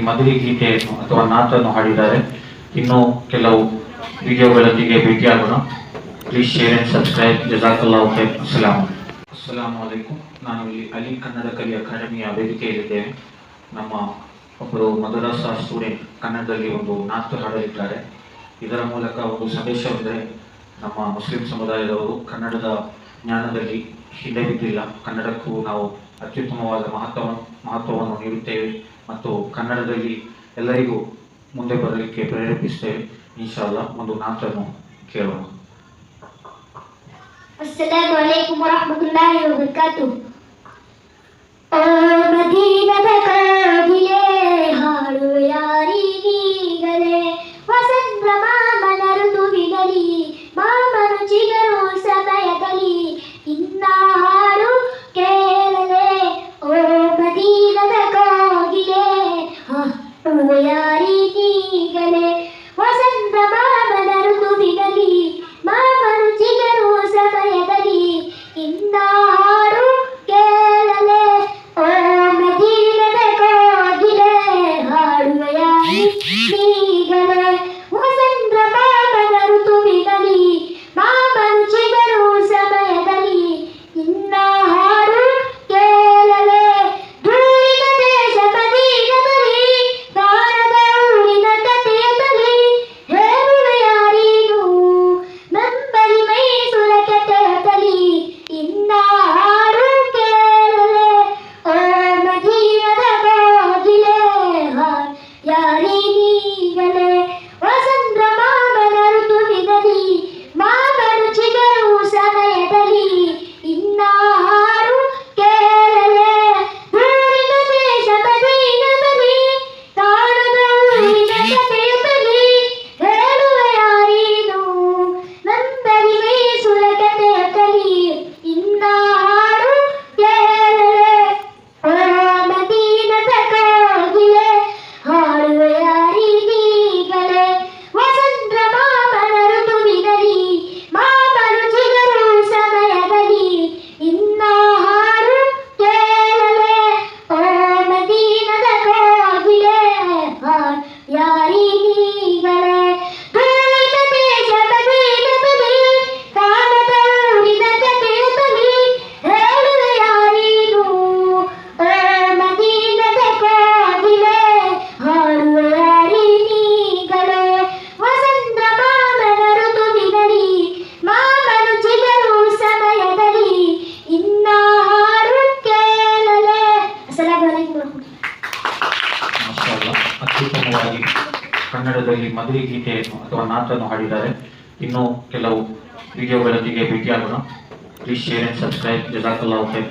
ಮದುವೆ ಗೀತೆಯನ್ನು ಅಥವಾ ನಾಟನ್ನು ಹಾಡಿದ್ದಾರೆ. ಇನ್ನು ಕೆಲವು ವಿಡಿಯೋಗಳೊಂದಿಗೆ ಭೇಟಿಯಾಗೋಣ. Please share and subscribe. ಜಜಾಕಲ್ಲಾಹು ಖೈರ್. ಅಸ್ಸಲಾಮು ಅಲೈಕುಂ. ನಾನು ಇಲ್ಲಿ ಅಲಿ ಕನ್ನಡ ಕಲಿ ಅಕಾಡೆಮಿಯ ವೇದಿಕೆಯಲ್ಲಿದ್ದೇವೆ. ನಮ್ಮ ಒಬ್ಬರು ಮದರಸಾ ಸ್ಟೂಡೆಂಟ್ ಕನ್ನಡದಲ್ಲಿ ಒಂದು ನಾಟು ಹಾಡಲಿದ್ದಾರೆ. ಇದರ ಮೂಲಕ ಒಂದು ಸಂದೇಶವೆಂದರೆ, ನಮ್ಮ ಮುಸ್ಲಿಂ ಸಮುದಾಯದವರು ಕನ್ನಡದ ಜ್ಞಾನದಲ್ಲಿ ಹಿಂದೆ ಬಿದ್ದಿಲ್ಲ. ಕನ್ನಡಕ್ಕೂ ನಾವು ಅತ್ಯುತ್ತಮವಾದ ಮಹತ್ವವನ್ನು ನೀಡುತ್ತೇವೆ ಮತ್ತು ಕನ್ನಡದಲ್ಲಿ ಎಲ್ಲರಿಗೂ ಮುಂದೆ ಬರಲಿಕ್ಕೆ ಪ್ರೇರೇಪಿಸ್ತೇವೆ. ಇನ್ಶಾಅಲ್ಲಾ ಒಂದು ನಾಟನ್ನು ಕೇಳೋಣ. ಅಸ್ಸಲಾಮು ಅಲೈಕುಂ ವರಹಮತುಲ್ಲಾಹಿ ವಬರಕಾತುಹು. ಮದೀನದ ಕೋಗಿಲೆ ಹಾಡು ಯಾರಿಗೀಗಲೇ, ವಸಂತ ಮಾಮನ ಋತುವಿನಲ್ಲಿ ಮಾಮನು ಚಿಗರು ಸಮಯದಲ್ಲಿ ಇನ್ನ ಹಾಡು ಕೇಳಲೆ. ಓ ಮದೀನದ ಕೋಗಿಲೆ ಹಾಡು ಯಾರಿಗೀಗಲೇ, ವಸಂತ ಮಾಮನ ಋತುವಿನಲ್ಲಿ ಮಾಮನು ಚಿಗರು ಸಮಯದಲ್ಲಿ ಇನ್ನ ಹಾಡು ಕೇಳಲೆ. ಓ ಮದೀನದ ಕೋಗಿಲೆ ಹಾಡುವ ಯಾರಿಗೀಗಲೇ, ವಸಂತ ಮಾಮನ ಋತುವಿನಲ್ಲಿ ಮಾಮನು ಚಿಗರು ಸಮಯದಲ್ಲಿ ಇನ್ನ ಹಾಡು ಕೇಳಲೆ. ಧೂಳಿನ ದೇಶ ಮದೀನದಲ್ಲಿ ಕಾಣದ ಊರಿನ ಕಥೆಯದಲ್ಲಿ ಹೇಳುವೆ ಯಾರೀನು ನಂಬಲಿ ಮೈಸೂರ ಕಥೆಯದಲ್ಲಿ ಇನ್ನ ಹಾಡು ಕೇಳಲೆ. ಓ ಮದೀನದ ಕೋಗಿಲೆ ಯಾರಿಗೀಗಲೇ, ವಸಂತ ಮಾಮನ ಋತುವಿನಲ್ಲಿ ಮಾಮನು ಚಿಗರು ಸಮಯದಲ್ಲಿ ಇನ್ನ ಹಾಡು ಕೇಳಲೆ. ಧೂಳಿನ ದೇಶ ಮದೀನದಲ್ಲಿ ಕಾಣದ ಊರಿನ ಕಥೆಯದಲ್ಲಿ ಹೇಳುವೆ ಯಾರೀನು ನಂಬಲಿ ಮೈಸೂರ ಕಥೆಯದಲ್ಲಿ ಇನ್ನ ಹಾಡು ಕೇಳಲೆ. ಓ ಮದೀನದ ಕೋಗಿಲೆ ಹಾಡುವ ಯಾರಿಗೀಗಲೇ, ವಸಂತ ಮಾಮನ ಋತುವಿನಲ್ಲಿ ಮಾಮನು ಚಿಗರು ಸಮಯದಲ್ಲಿ ಇನ್ನ ಹಾಡು ಕೇಳಲೆ. ಓ ಮದೀನದ ಕೋಗಿಲೆ ಯಾರಿಗೀಗಲೇ, ಧೂಳಿನ ದೇಶ ಮದೀನದಲ್ಲಿ ಕಾಣದ ಊರಿನ ಕಥೆಯದಲ್ಲಿ ಹೇಳುವೆ ಯಾರೀನು. ಓ ಮದೀನದ ಕೋಗಿಲೆ ಹಾಡುವ ಯಾರಿಗೀಗಲೇ, ವಸಂತ ಮಾಮನ ಋತುವಿನಲ್ಲಿ ಮಾಮನು ಚಿಗರು ಸಮಯದಲ್ಲಿ ಇನ್ನ ಹಾಡು ಕೇಳಲೆ. ಅಸ್ಸಲಾಮು ಅಲೈಕುಂ ವರಹಮತುಲ್ಲಾಹಿ. ಮಾಷಾಅಲ್ಲಾ, ಅತ್ಯುತ್ತಮವಾಗಿ ಕನ್ನಡದಲ್ಲಿ ಮದುವೆ ಗೀತೆಯನ್ನು ಅಥವಾ ನಾಟನ್ನು ಹಾಡಿದ್ದಾರೆ. ಇನ್ನು ಕೆಲವು ವಿಡಿಯೋಗಳೊಂದಿಗೆ ಭೇಟಿಯಾಗೋಣ. Please share and subscribe. ಜಜಾಕಲ್ಲಾಹು ಖೈರ್.